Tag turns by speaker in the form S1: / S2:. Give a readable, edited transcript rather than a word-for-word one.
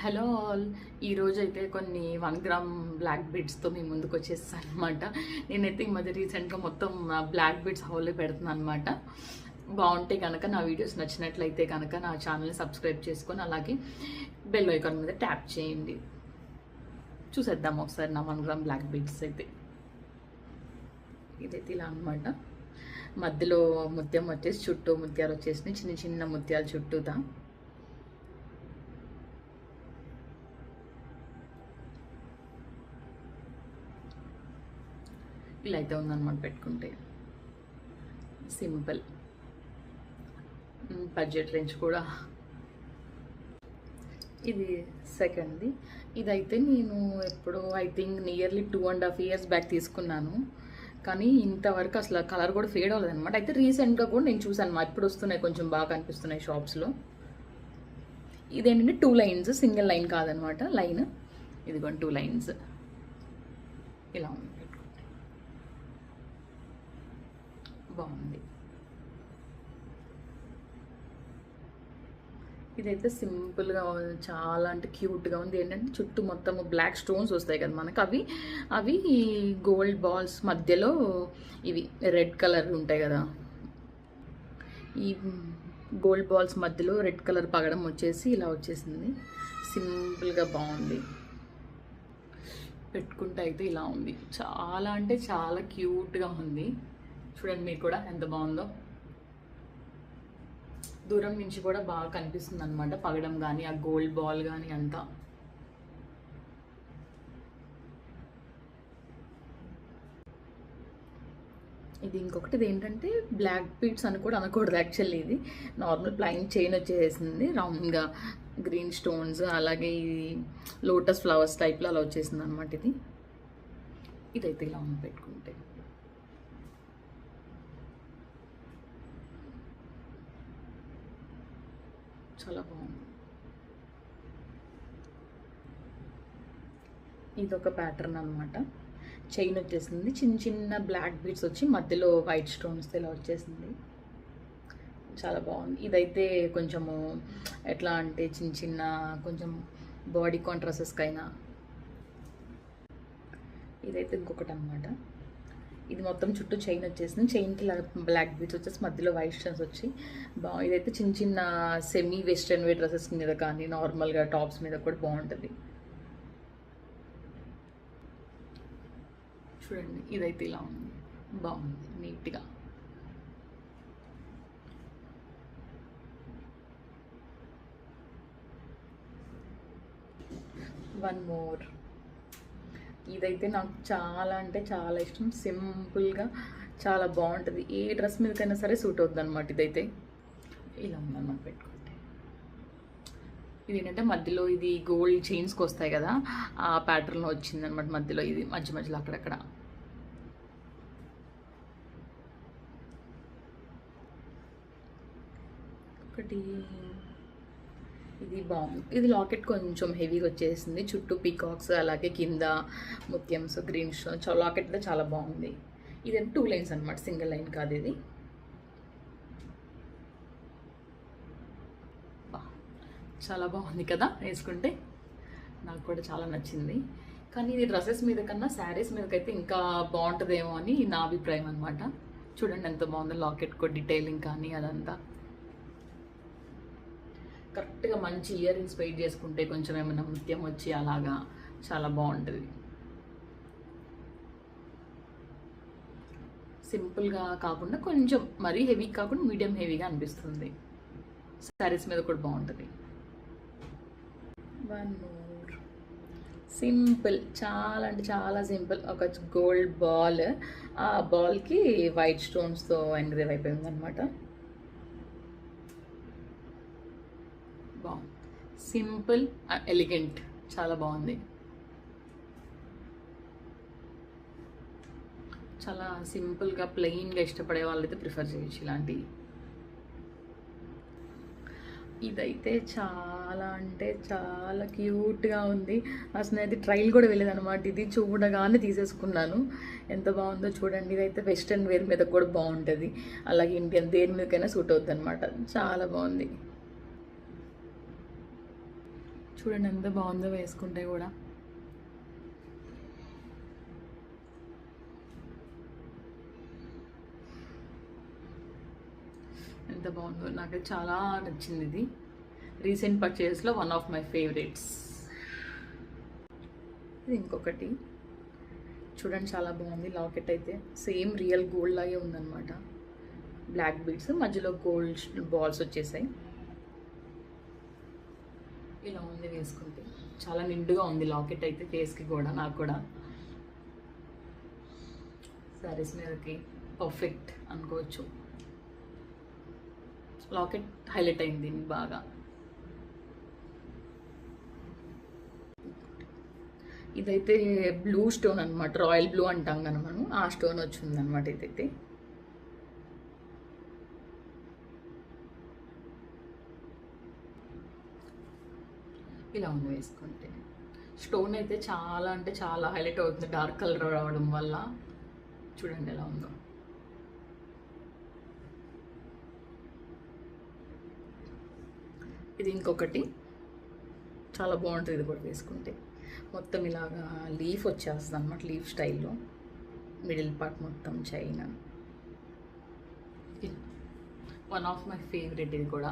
S1: Hello all. ఈరోజు అయితే కొన్ని 1 గ్రామ్ బ్లాక్ బీడ్స్తో మీ ముందుకు వచ్చేస్తాను అనమాట. నేనైతే ఈ మధ్య రీసెంట్గా మొత్తం బ్లాక్ బీడ్స్ హౌలే పెడుతున్నాను అనమాట. బాగుంటే కనుక నా వీడియోస్ నచ్చినట్లయితే కనుక నా ఛానల్ని సబ్స్క్రైబ్ చేసుకొని అలాగే బెల్ ఐకాన్ మీద ట్యాప్ చేయండి. చూసేద్దాం ఒకసారి నా 1 గ్రామ్ బ్లాక్ బీడ్స్ అయితే. ఇదైతే ఇలా అనమాట. మధ్యలో ముత్యం వచ్చేసి చుట్టూ ముత్యాలు వచ్చేసినాయి, చిన్న చిన్న ముత్యాలు చుట్టూతా. ఇలా అయితే ఉందన్నమాట. పెట్టుకుంటే సింపుల్, బడ్జెట్ రేంజ్ కూడా. ఇది సెకండ్ది. ఇదైతే నేను ఎప్పుడు I think nearly 2.5 years back తీసుకున్నాను, కానీ ఇంతవరకు అసలు కలర్ కూడా ఫేడ్ అవ్వలేదు అనమాట. అయితే రీసెంట్గా కూడా నేను చూసాను, ఇప్పుడు వస్తున్నాయి, కొంచెం బాగా కనిపిస్తున్నాయి షాప్స్లో. ఇదేంటంటే 2 lines, సింగిల్ లైన్ కాదనమాట, లైన్. ఇదిగోండి 2 lines ఇలా ఉంది. బాగుంది. ఇదైతే సింపుల్గా చాలా అంటే క్యూట్గా ఉంది. ఏంటంటే చుట్టూ మొత్తం బ్లాక్ స్టోన్స్ వస్తాయి కదా మనకు, అవి అవి గోల్డ్ బాల్స్ మధ్యలో ఇవి రెడ్ కలర్ ఉంటాయి కదా, ఈ గోల్డ్ బాల్స్ మధ్యలో రెడ్ కలర్ పగడం వచ్చేసి ఇలా వచ్చేసింది. సింపుల్గా బాగుంది. పెట్టుకుంటే అయితే ఇలా ఉంది. చాలా అంటే చాలా క్యూట్గా ఉంది. చూడండి మీరు కూడా ఎంత బాగుందో. దూరం నుంచి కూడా బాగా కనిపిస్తుంది అనమాట, పగడం కానీ ఆ గోల్డ్ బాల్ కానీ అంతా. ఇది ఇంకొకటి ఏంటంటే బ్లాక్ బీడ్స్ అని కూడా అనకూడదు యాక్చువల్లీ. ఇది నార్మల్ ప్లైన్ చైన్ వచ్చేసింది, రౌండ్గా గ్రీన్ స్టోన్స్, అలాగే ఇది లోటస్ ఫ్లవర్స్ టైప్లో అలా వచ్చేసింది అనమాట. ఇదైతే ఇలా ఉంది పెట్టుకుంటే. చాలా బాగుంది. ఇదొక ప్యాటర్న్ అనమాట. చైన్ వచ్చేసింది, చిన్న చిన్న బ్లాక్ బీడ్స్ వచ్చి మధ్యలో వైట్ స్టోన్స్ ఇలా వచ్చేసింది. చాలా బాగుంది. ఇదైతే కొంచెము ఎట్లా అంటే చిన్న చిన్న కొంచెం బాడీ కాంట్రాసెస్కైనా. ఇదైతే ఇంకొకటి అనమాట. ఇది మొత్తం చుట్టూ చైన్ వచ్చేసింది, చైన్కి బ్లాక్ బీడ్స్ వచ్చేసి మధ్యలో వైట్ స్టోన్స్ వచ్చి బాగుంది. ఇదైతే చిన్న చిన్న సెమీ వెస్ట్రన్ వేర్ డ్రెస్సెస్ మీద కానీ నార్మల్గా టాప్స్ మీద కూడా బాగుంటుంది. చూడండి ఇదైతే ఇలా ఉంది, బాగుంది నీట్గా. One more. ఇదైతే నాకు చాలా అంటే చాలా ఇష్టం. సింపుల్గా చాలా బాగుంటుంది, ఏ డ్రెస్ మీదకైనా సరే సూట్ అవుతుంది అనమాట. ఇదైతే ఇలా ఉందన్నమాట పెట్టుకుంటే. ఇది ఏంటంటే మధ్యలో ఇది గోల్డ్ చైన్స్కి వస్తాయి కదా, ఆ ప్యాటర్న్లో వచ్చిందనమాట. మధ్యలో ఇది మధ్య మధ్యలో అక్కడక్కడ. ఒకటి ఇది బాగుంది. ఇది లాకెట్ కొంచెం హెవీగా వచ్చేసింది, చుట్టూ పీకాక్స్ అలాగే కింద ముత్యమ్స్ గ్రీన్ స్టోన్. లాకెట్ అయితే చాలా బాగుంది. ఇది 2 lines అనమాట, సింగిల్ లైన్ కాదు ఇది. చాలా బాగుంది కదా వేసుకుంటే, నాకు కూడా చాలా నచ్చింది. కానీ ఇది డ్రెస్సెస్ మీద కన్నా శారీస్ మీదకైతే ఇంకా బాగుంటుందేమో అని నా అభిప్రాయం అనమాట. చూడండి ఎంత బాగుందో, లాకెట్ కూడా డీటెయిలింగ్ కానీ అదంతా. కరెక్ట్గా మంచి ఇయర్ రింగ్స్ పెయిట్ చేసుకుంటే కొంచెం ఏమైనా ముత్యం వచ్చి అలాగా చాలా బాగుంటుంది. సింపుల్గా కాకుండా కొంచెం మరీ హెవీ కాకుండా మీడియం హెవీగా అనిపిస్తుంది. శారీస్ మీద కూడా బాగుంటుంది. One more. సింపుల్, చాలా అంటే చాలా సింపుల్. ఒక గోల్డ్ బాల్, ఆ బాల్కి వైట్ స్టోన్స్తో ఎంగ్రేవ్ అయిపోయింది అనమాట. బాగుంది, సింపుల్ ఎలిగెంట్, చాలా బాగుంది. చాలా సింపుల్గా ప్లెయిన్గా ఇష్టపడే వాళ్ళైతే ప్రిఫర్ చేయొచ్చు ఇలాంటివి. ఇదైతే చాలా అంటే చాలా క్యూట్గా ఉంది. అసలు అయితే ట్రైల్ కూడా వెళ్ళేదన్నమాట. ఇది చూడగానే తీసేసుకున్నాను. ఎంత బాగుందో చూడండి. ఇదైతే వెస్ట్రన్ వేర్ మీద కూడా బాగుంటుంది, అలాగే ఇండియన్ దేని మీదకైనా సూట్ అవుతుంది అనమాట. చాలా బాగుంది. చూడండి ఎంత బాగుందో వేసుకుంటే కూడా. ఎంత బాగుందో, నాకు చాలా నచ్చింది ఇది. రీసెంట్ పర్చేస్లో వన్ ఆఫ్ మై ఫేవరెట్స్. ఇది ఇంకొకటి చూడండి, చాలా బాగుంది. లాకెట్ అయితే సేమ్ రియల్ గోల్డ్ లాగే ఉందన్నమాట. బ్లాక్ బీడ్స్ మధ్యలో గోల్డ్ బాల్స్ వచ్చేసాయి. ఇలా ఉంది వేసుకుంటే, చాలా నిండుగా ఉంది లాకెట్ అయితే ఫేస్కి కూడా. నాకు కూడా శారీస్ మీదకి పర్ఫెక్ట్ అనుకోవచ్చు. లాకెట్ హైలైట్ అయింది దీనికి బాగా. ఇదైతే బ్లూ స్టోన్ అనమాట, రాయల్ బ్లూ అంటాం కదా మనం, ఆ స్టోన్ వచ్చింది అనమాట ఇదైతే. ఇలా ఉంది వేసుకుంటే. స్టోన్ అయితే చాలా అంటే చాలా హైలైట్ అవుతుంది డార్క్ కలర్ రావడం వల్ల. చూడండి ఎలా ఉందో. ఇది ఇంకొకటి చాలా బాగుంటుంది, ఇది కూడా వేసుకుంటే. మొత్తం ఇలాగా లీఫ్ వచ్చేస్తుంది అనమాట, లీఫ్ స్టైల్లో. మిడిల్ పార్ట్ మొత్తం China. One of my favourite ఇది కూడా.